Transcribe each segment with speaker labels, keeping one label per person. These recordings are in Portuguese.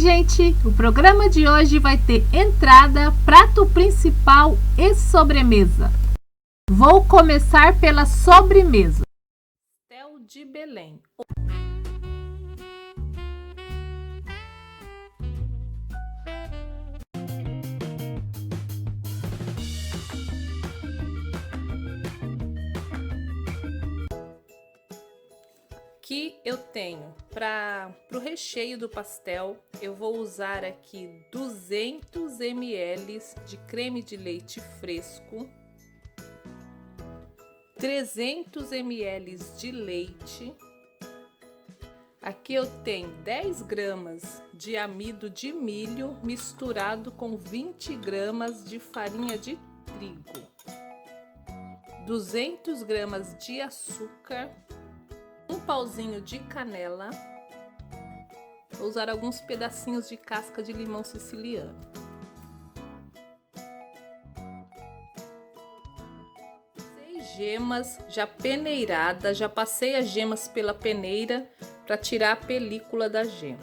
Speaker 1: Gente, o programa de hoje vai ter entrada, prato principal e sobremesa. Vou começar pela sobremesa. Pastel de Belém. Aqui eu tenho, para o recheio do pastel, eu vou usar aqui 200 ml de creme de leite fresco, 300 ml de leite. Aqui eu tenho 10 gramas de amido de milho misturado com 20 gramas de farinha de trigo, 200 gramas de açúcar, um pauzinho de canela. Vou usar alguns pedacinhos de casca de limão siciliano. Gemas já peneiradas, já passei as gemas pela peneira para tirar a película da gema.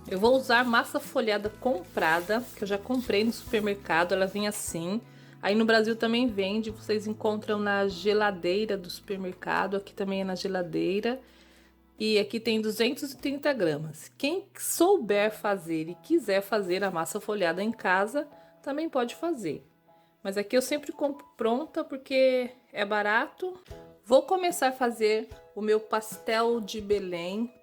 Speaker 1: Eu vou usar massa folhada comprada, que eu já comprei no supermercado, ela vem assim. Aí no Brasil também vende, vocês encontram na geladeira do supermercado, aqui também é na geladeira. E aqui tem 230 gramas. Quem souber fazer e quiser fazer a massa folhada em casa, também pode fazer. Mas aqui eu sempre compro pronta porque é barato. Vou começar a fazer o meu pastel de Belém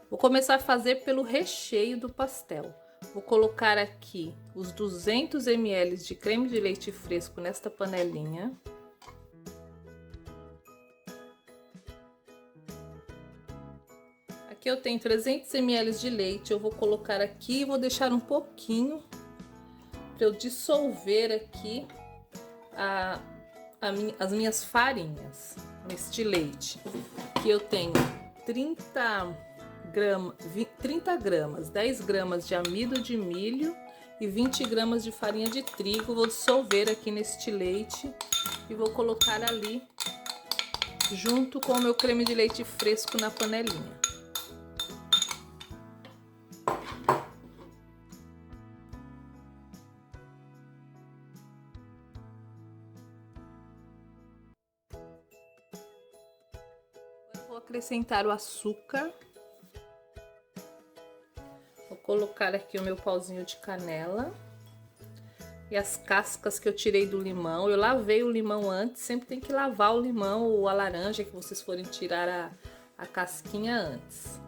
Speaker 1: Vou começar a fazer pelo recheio do pastel. Vou colocar aqui os 200 ml de creme de leite fresco nesta panelinha. Aqui eu tenho 300 ml de leite, eu vou colocar aqui e vou deixar um pouquinho para eu dissolver aqui as minhas farinhas neste leite. Aqui eu tenho 30 gramas, 10 gramas de amido de milho e 20 gramas de farinha de trigo. Vou dissolver aqui neste leite e vou colocar ali junto com o meu creme de leite fresco na panelinha. Eu vou acrescentar o açúcar. Vou colocar aqui o meu pauzinho de canela e as cascas que eu tirei do limão. Eu lavei o limão antes, sempre tem que lavar o limão ou a laranja que vocês forem tirar a casquinha antes.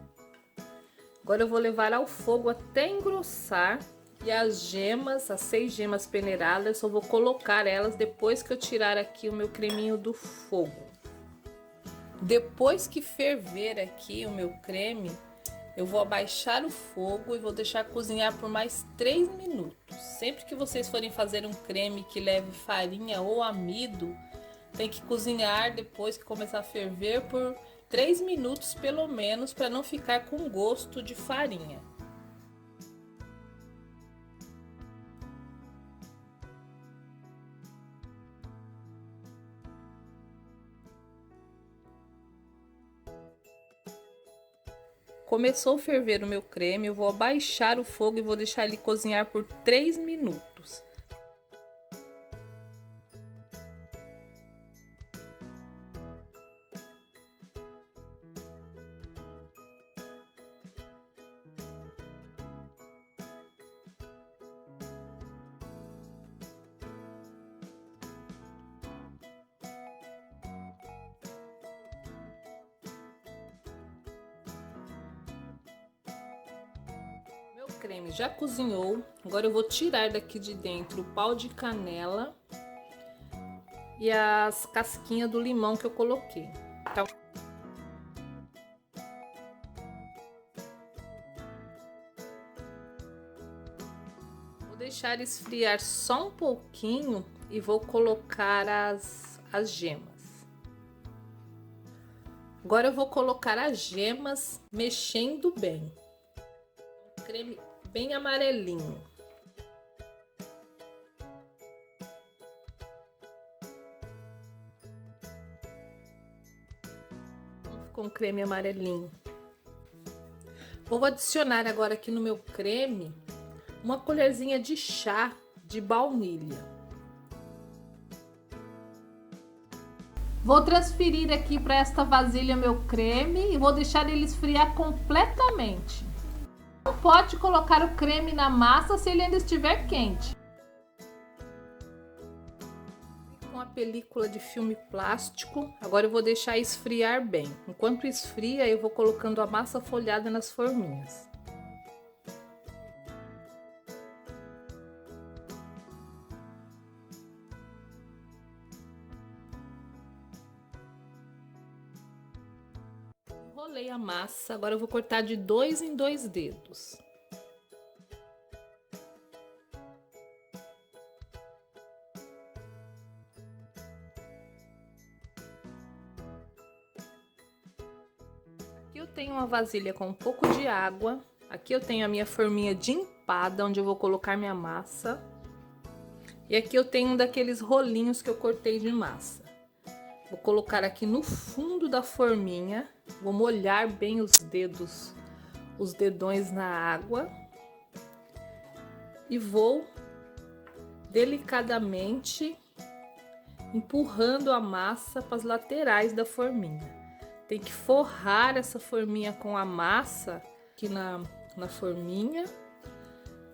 Speaker 1: Agora eu vou levar ao fogo até engrossar e as 6 gemas peneiradas, eu vou colocar elas depois que eu tirar aqui o meu creminho do fogo. Depois que ferver aqui o meu creme, eu vou abaixar o fogo e vou deixar cozinhar por mais 3 minutos. Sempre que vocês forem fazer um creme que leve farinha ou amido, tem que cozinhar depois que começar a ferver por 3 minutos pelo menos, para não ficar com gosto de farinha. Começou a ferver o meu creme, eu vou abaixar o fogo e vou deixar ele cozinhar por 3 minutos. O creme já cozinhou, agora eu vou tirar daqui de dentro o pau de canela e as casquinhas do limão que eu coloquei. Tá? Vou deixar esfriar só um pouquinho e vou colocar as gemas. Agora eu vou colocar as gemas mexendo bem. Creme bem amarelinho. Ficou um creme amarelinho. Vou adicionar agora aqui no meu creme uma colherzinha de chá de baunilha.
Speaker 2: Vou transferir aqui para esta vasilha meu creme e vou deixar ele esfriar completamente. Não pode colocar o creme na massa se ele ainda estiver quente.
Speaker 1: Com a película de filme plástico, agora eu vou deixar esfriar bem. Enquanto esfria, eu vou colocando a massa folhada nas forminhas. Enrolei a massa, agora eu vou cortar de 2 em 2 dedos. Aqui eu tenho uma vasilha com um pouco de água. Aqui eu tenho a minha forminha de empada, onde eu vou colocar minha massa. E aqui eu tenho um daqueles rolinhos que eu cortei de massa. Vou colocar aqui no fundo da forminha. Vou molhar bem os dedos, os dedões na água. E vou delicadamente empurrando a massa para as laterais da forminha. Tem que forrar essa forminha com a massa aqui na forminha.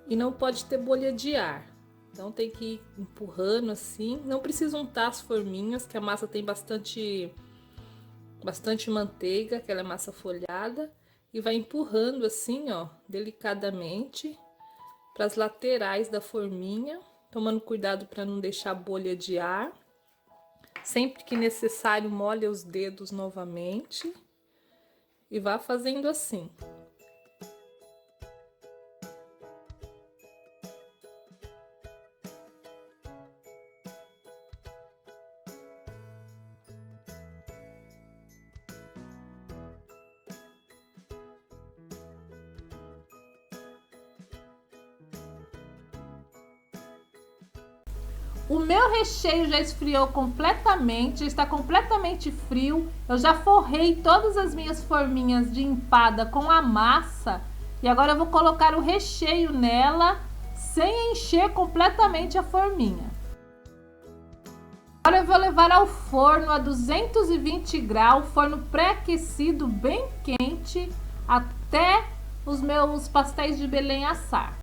Speaker 1: E não pode ter bolha de ar. Então tem que ir empurrando assim. Não precisa untar as forminhas, que a massa tem bastante manteiga, aquela massa folhada. E vai empurrando assim, ó, delicadamente para as laterais da forminha, tomando cuidado para não deixar bolha de ar. Sempre que necessário, molha os dedos novamente e vá fazendo assim.
Speaker 2: O meu recheio já esfriou completamente, já está completamente frio. Eu já forrei todas as minhas forminhas de empada com a massa. E agora eu vou colocar o recheio nela, sem encher completamente a forminha. Agora eu vou levar ao forno a 220 graus, forno pré-aquecido, bem quente, até os meus pastéis de Belém assar.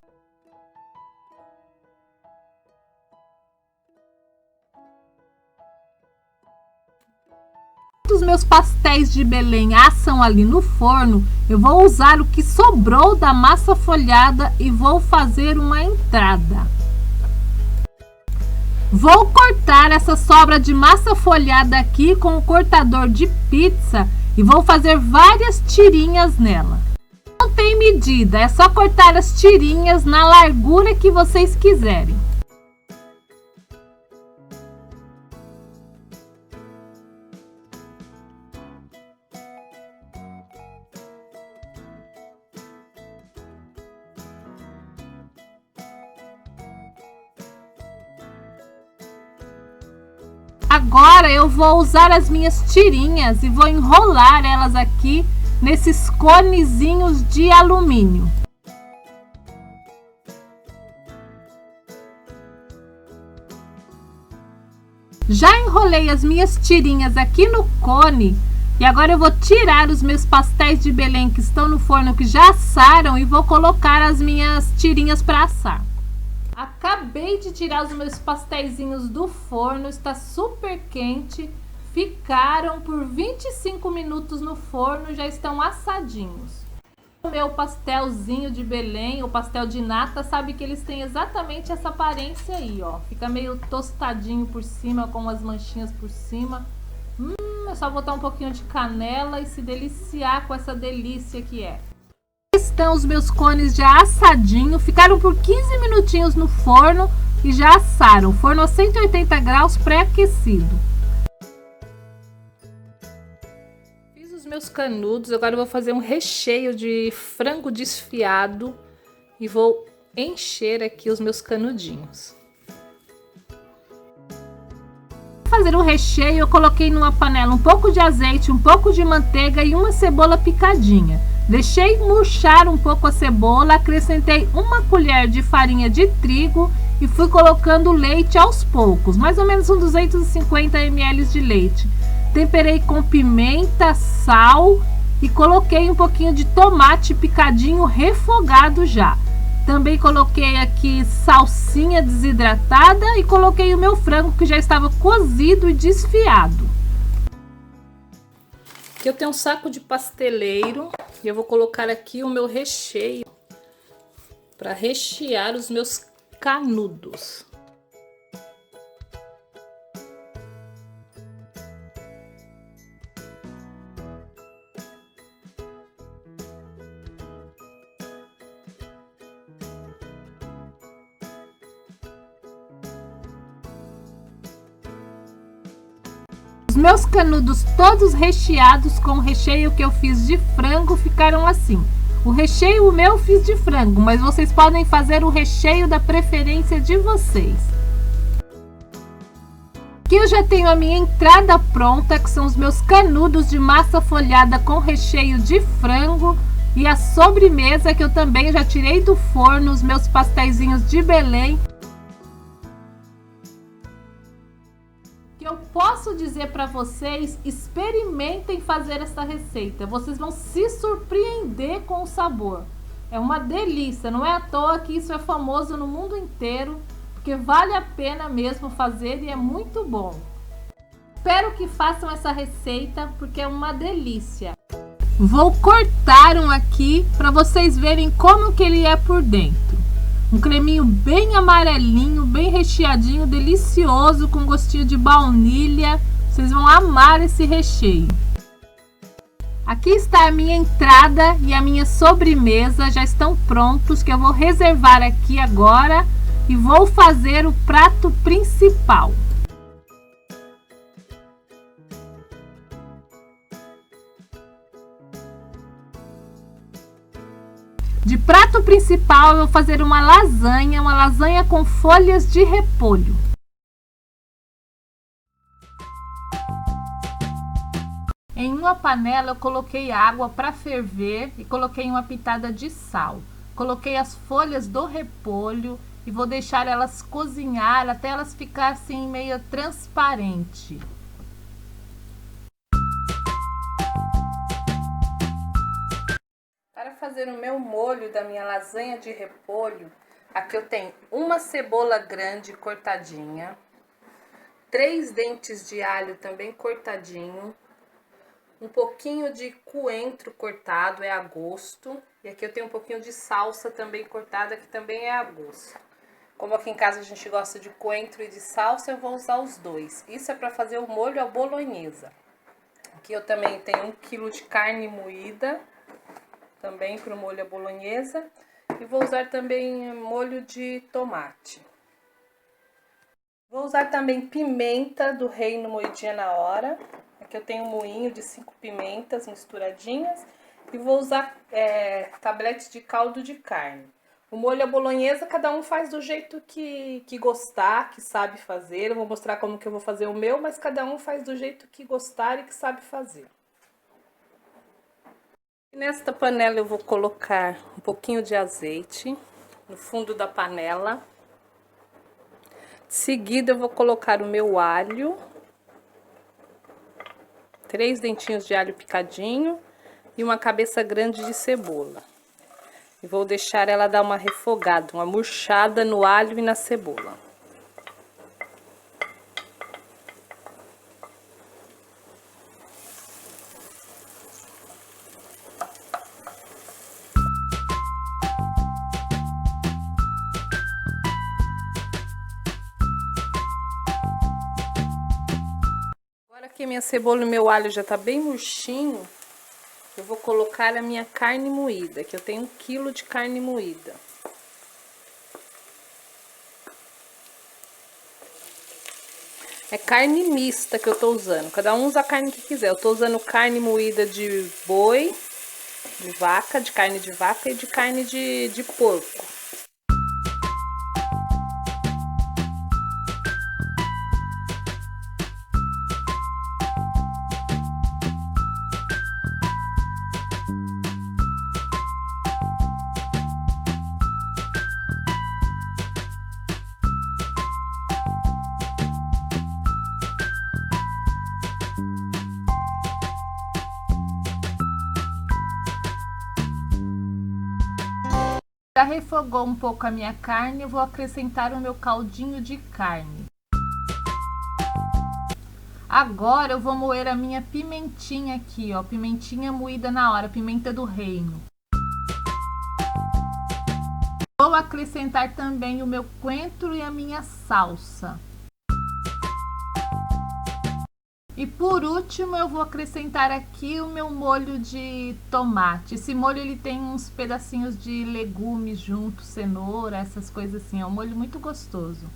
Speaker 2: Os meus pastéis de Belém assam ali no forno, eu vou usar o que sobrou da massa folhada e vou fazer uma entrada. Vou cortar essa sobra de massa folhada aqui com o cortador de pizza e vou fazer várias tirinhas nela. Não tem medida, é só cortar as tirinhas na largura que vocês quiserem. Agora eu vou usar as minhas tirinhas e vou enrolar elas aqui nesses conezinhos de alumínio. Já enrolei as minhas tirinhas aqui no cone e agora eu vou tirar os meus pastéis de Belém que estão no forno, que já assaram, e vou colocar as minhas tirinhas para assar. Acabei de tirar os meus pastéisinhos do forno, está super quente, ficaram por 25 minutos no forno, já estão assadinhos. O meu pastelzinho de Belém, o pastel de nata, sabe que eles têm exatamente essa aparência aí, ó. Fica meio tostadinho por cima, com umas manchinhas por cima. É só botar um pouquinho de canela e se deliciar com essa delícia que é. Estão os meus cones já assadinho, ficaram por 15 minutinhos no forno e já assaram. Forno a 180 graus pré-aquecido.
Speaker 1: Fiz os meus canudos, agora eu vou fazer um recheio de frango desfiado e vou encher aqui os meus canudinhos.
Speaker 2: Para fazer o recheio, eu coloquei numa panela um pouco de azeite, um pouco de manteiga e uma cebola picadinha. Deixei murchar um pouco a cebola, acrescentei 1 colher de farinha de trigo e fui colocando leite aos poucos, mais ou menos uns 250 ml de leite. Temperei com pimenta, sal e coloquei um pouquinho de tomate picadinho refogado já. Também coloquei aqui salsinha desidratada e coloquei o meu frango que já estava cozido e desfiado.
Speaker 1: Aqui eu tenho um saco de pasteleiro e eu vou colocar aqui o meu recheio para rechear os meus canudos.
Speaker 2: Os meus canudos todos recheados com o recheio que eu fiz de frango ficaram assim. O recheio meu fiz de frango, mas vocês podem fazer o recheio da preferência de vocês. Aqui eu já tenho a minha entrada pronta, que são os meus canudos de massa folhada com recheio de frango. E a sobremesa que eu também já tirei do forno, os meus pasteizinhos de Belém. Eu posso dizer para vocês, experimentem fazer essa receita. Vocês vão se surpreender com o sabor. É uma delícia, não é à toa que isso é famoso no mundo inteiro, porque vale a pena mesmo fazer e é muito bom. Espero que façam essa receita, porque é uma delícia. Vou cortar um aqui para vocês verem como que ele é por dentro. Um creminho bem amarelinho, bem recheadinho, delicioso, com gostinho de baunilha. Vocês vão amar esse recheio. Aqui está a minha entrada e a minha sobremesa, já estão prontos, que eu vou reservar aqui agora e vou fazer o prato principal. De prato principal eu vou fazer uma lasanha com folhas de repolho. Em uma panela eu coloquei água para ferver e coloquei uma pitada de sal. Coloquei as folhas do repolho e vou deixar elas cozinhar até elas ficarem assim meio transparente.
Speaker 1: Para fazer o meu molho da minha lasanha de repolho, aqui eu tenho uma cebola grande cortadinha, 3 dentes de alho também cortadinho, um pouquinho de coentro cortado, é a gosto, e aqui eu tenho um pouquinho de salsa também cortada, que também é a gosto. Como aqui em casa a gente gosta de coentro e de salsa, eu vou usar os dois. Isso é para fazer o molho à bolonhesa. Aqui eu também tenho 1 quilo de carne moída, também para o molho à bolonhesa, e vou usar também molho de tomate. Vou usar também pimenta do reino moidinha na hora. Aqui eu tenho um moinho de 5 pimentas misturadinhas e vou usar tabletes de caldo de carne. O molho à bolonhesa cada um faz do jeito que gostar, que sabe fazer. Eu vou mostrar como que eu vou fazer o meu, mas cada um faz do jeito que gostar e que sabe fazer. Nesta panela eu vou colocar um pouquinho de azeite no fundo da panela. De seguida eu vou colocar o meu alho, 3 dentinhos de alho picadinho e uma cabeça grande de cebola. E vou deixar ela dar uma refogada, uma murchada no alho e na cebola. Aqui minha cebola e meu alho já tá bem murchinho, eu vou colocar a minha carne moída, que eu tenho 1 quilo de carne moída. É carne mista que eu tô usando, cada um usa a carne que quiser. Eu tô usando carne moída de boi, de vaca, de carne de vaca e de carne de porco.
Speaker 2: Já refogou um pouco a minha carne, eu vou acrescentar o meu caldinho de carne. Agora eu vou moer a minha pimentinha aqui, ó, pimentinha moída na hora, pimenta do reino. Vou acrescentar também o meu coentro e a minha salsa. E por último eu vou acrescentar aqui o meu molho de tomate. Esse molho ele tem uns pedacinhos de legumes junto, cenoura, essas coisas assim. É um molho muito gostoso.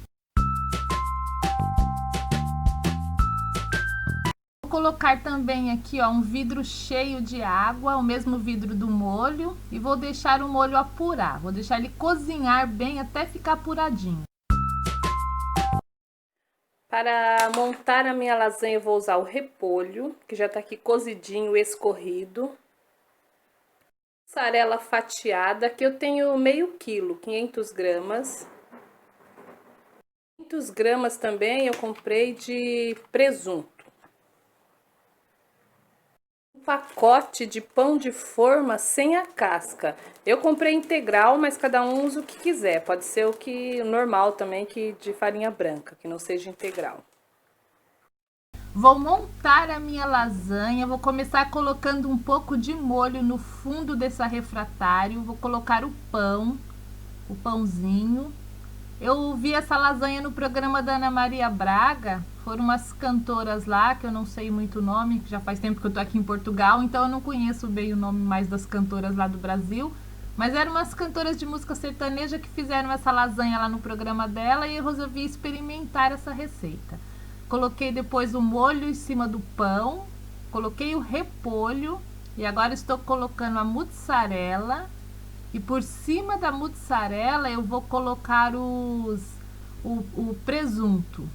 Speaker 2: Vou colocar também aqui, ó, um vidro cheio de água, o mesmo vidro do molho, e vou deixar o molho apurar. Vou deixar ele cozinhar bem até ficar apuradinho.
Speaker 1: Para montar a minha lasanha eu vou usar o repolho, que já tá aqui cozidinho, escorrido. Mussarela fatiada, que eu tenho meio quilo, 500 gramas. 500 gramas também eu comprei de presunto. Um pacote de pão de forma sem a casca. Eu comprei integral, mas cada um usa o que quiser. Pode ser o normal também, que de farinha branca, que não seja integral.
Speaker 2: Vou montar a minha lasanha, vou começar colocando um pouco de molho no fundo desse refratário. Vou colocar o pãozinho. Eu vi essa lasanha no programa da Ana Maria Braga. Foram umas cantoras lá, que eu não sei muito o nome, que já faz tempo que eu tô aqui em Portugal, então eu não conheço bem o nome mais das cantoras lá do Brasil. Mas eram umas cantoras de música sertaneja que fizeram essa lasanha lá no programa dela e eu resolvi experimentar essa receita. Coloquei depois o molho em cima do pão, coloquei o repolho e agora estou colocando a mussarela. E por cima da mussarela eu vou colocar o presunto.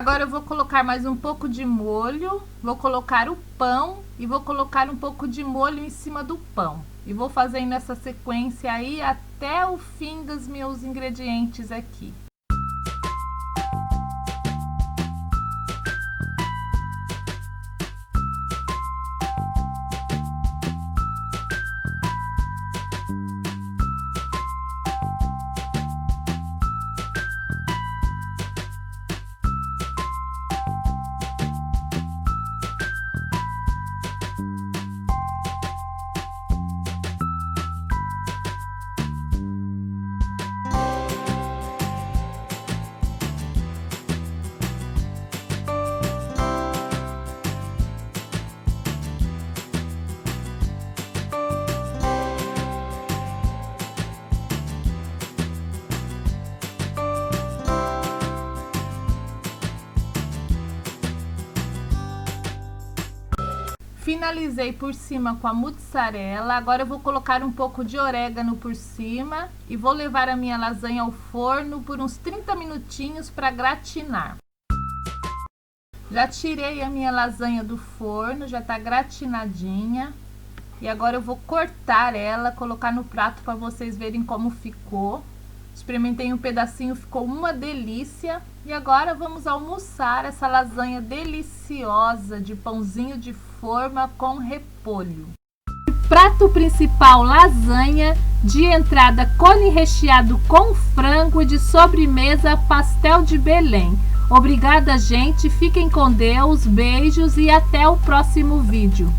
Speaker 2: Agora eu vou colocar mais um pouco de molho, vou colocar o pão e vou colocar um pouco de molho em cima do pão. E vou fazendo essa sequência aí até o fim dos meus ingredientes aqui. Finalizei por cima com a mussarela. Agora eu vou colocar um pouco de orégano por cima e vou levar a minha lasanha ao forno por uns 30 minutinhos para gratinar. Já tirei a minha lasanha do forno, já tá gratinadinha. E agora eu vou cortar ela, colocar no prato para vocês verem como ficou. Experimentei um pedacinho, ficou uma delícia. E agora vamos almoçar essa lasanha deliciosa de pãozinho de forma com repolho. Prato principal, lasanha. De entrada, cone recheado com frango. E de sobremesa, pastel de Belém. Obrigada, gente. Fiquem com Deus. Beijos e até o próximo vídeo.